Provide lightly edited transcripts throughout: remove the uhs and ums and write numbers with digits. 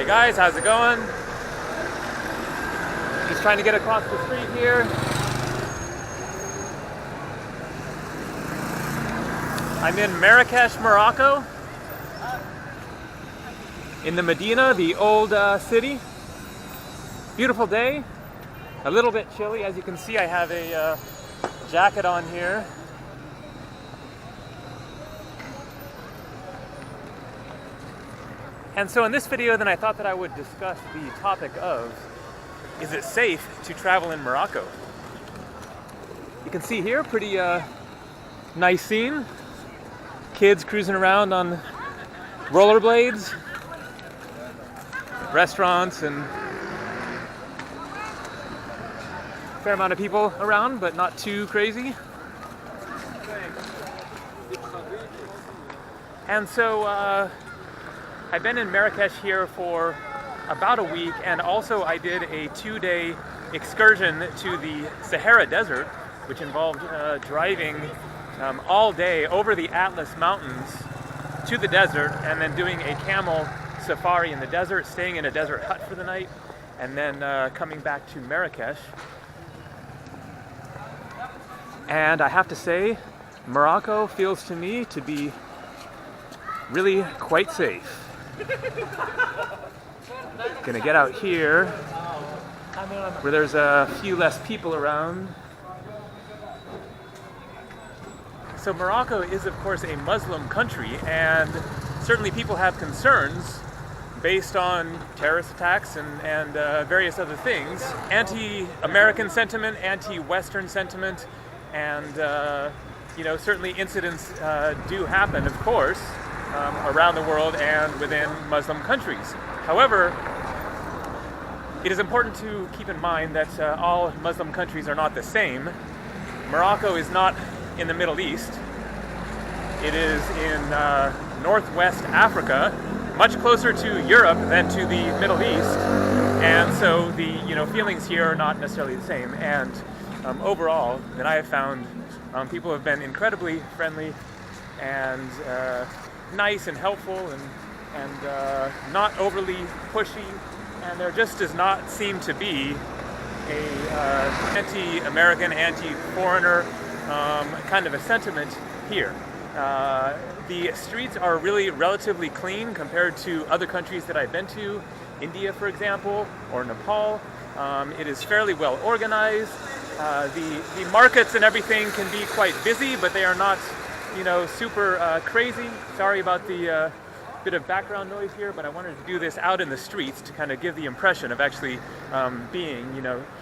Hey guys, how's it going? Just trying to get across the street here. I'm in Marrakesh, Morocco. In the Medina, the old city. Beautiful day. A little bit chilly. As you can see, I have a jacket on here. And so in this video, then I thought that I would discuss the topic of, is it safe to travel in Morocco? You can see here, pretty nice scene. Kids cruising around on rollerblades. Restaurants and a fair amount of people around, but not too crazy. And so, I've been in Marrakesh here for about a week, and also I did a 2-day excursion to the Sahara Desert, which involved driving all day over the Atlas Mountains to the desert, and then doing a camel safari in the desert, staying in a desert hut for the night, and then coming back to Marrakesh. And I have to say, Morocco feels to me to be really quite safe. Gonna get out here where there's a few less people around. So Morocco is of course a Muslim country, and certainly people have concerns based on terrorist attacks and various other things. Anti-American sentiment, anti-Western sentiment, and certainly incidents do happen, of course, around the world and within Muslim countries. However, it is important to keep in mind that all Muslim countries are not the same. Morocco is not in the Middle East. It is in northwest Africa, much closer to Europe than to the Middle East, and so the feelings here are not necessarily the same. And overall, that I have found, people have been incredibly friendly and nice and helpful and not overly pushy, and there just does not seem to be a anti-American, anti-foreigner kind of a sentiment here. The streets are really relatively clean compared to other countries that I've been to, India for example, or Nepal. It is fairly well organized. The markets and everything can be quite busy, but they are not super crazy. Sorry about the bit of background noise here, but I wanted to do this out in the streets to kind of give the impression of actually being,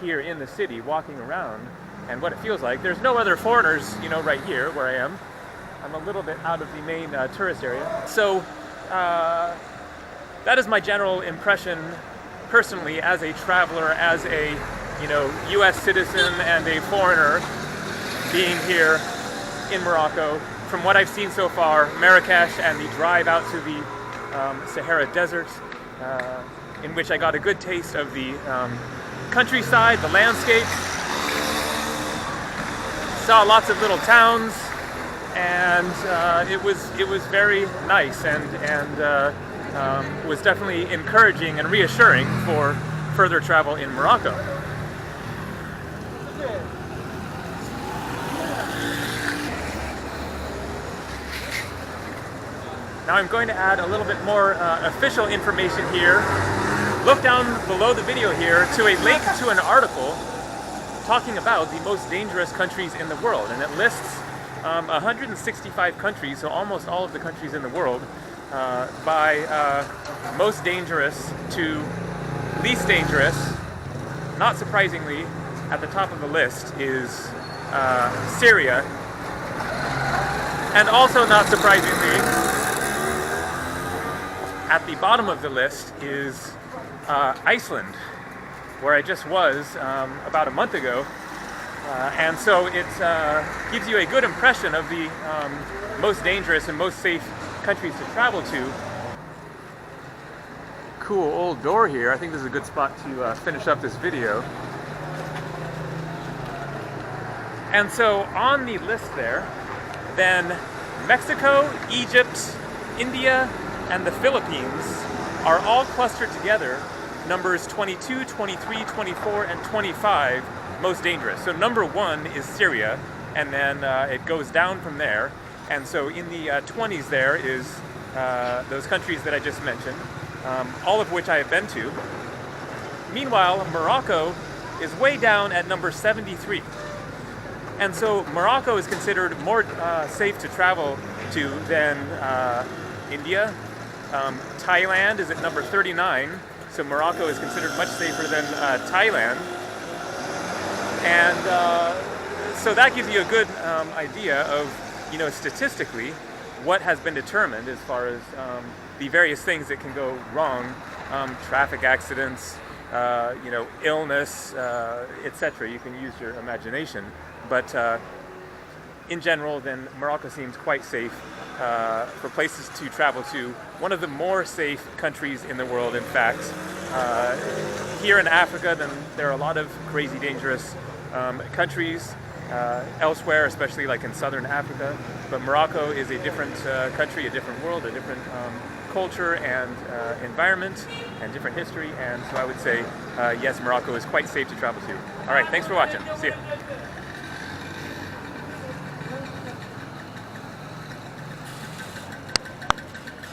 here in the city, walking around, and what it feels like. There's no other foreigners, right here where I am. I'm a little bit out of the main tourist area. So that is my general impression personally as a traveler, as a US citizen and a foreigner being here in Morocco. From what I've seen so far, Marrakesh and the drive out to the Sahara Desert, in which I got a good taste of the countryside, the landscape, saw lots of little towns, and it was very nice and was definitely encouraging and reassuring for further travel in Morocco. Now I'm going to add a little bit more official information here. Look down below the video here to a link to an article talking about the most dangerous countries in the world, and it lists 165 countries, so almost all of the countries in the world, by most dangerous to least dangerous. Not surprisingly, at the top of the list is Syria, and also not surprisingly, at the bottom of the list is Iceland, where I just was about a month ago, and so it gives you a good impression of the most dangerous and most safe countries to travel to. Cool old door here. I think this is a good spot to finish up this video. And so on the list there, then Mexico, Egypt, India, and the Philippines are all clustered together, numbers 22, 23, 24, and 25 most dangerous. So number 1 is Syria, and then it goes down from there. And so in the 20s there is those countries that I just mentioned, all of which I have been to. Meanwhile, Morocco is way down at number 73. And so Morocco is considered more safe to travel to than India. Thailand is at number 39, so Morocco is considered much safer than Thailand. And so that gives you a good idea of, statistically, what has been determined as far as the various things that can go wrong, traffic accidents, illness, etc. You can use your imagination, but in general, then Morocco seems quite safe for places to travel to. One of the more safe countries in the world, in fact. Here in Africa, then there are a lot of crazy, dangerous countries elsewhere, especially like in southern Africa. But Morocco is a different country, a different world, a different culture and environment and different history. And so I would say, yes, Morocco is quite safe to travel to. All right, thanks for watching. See you.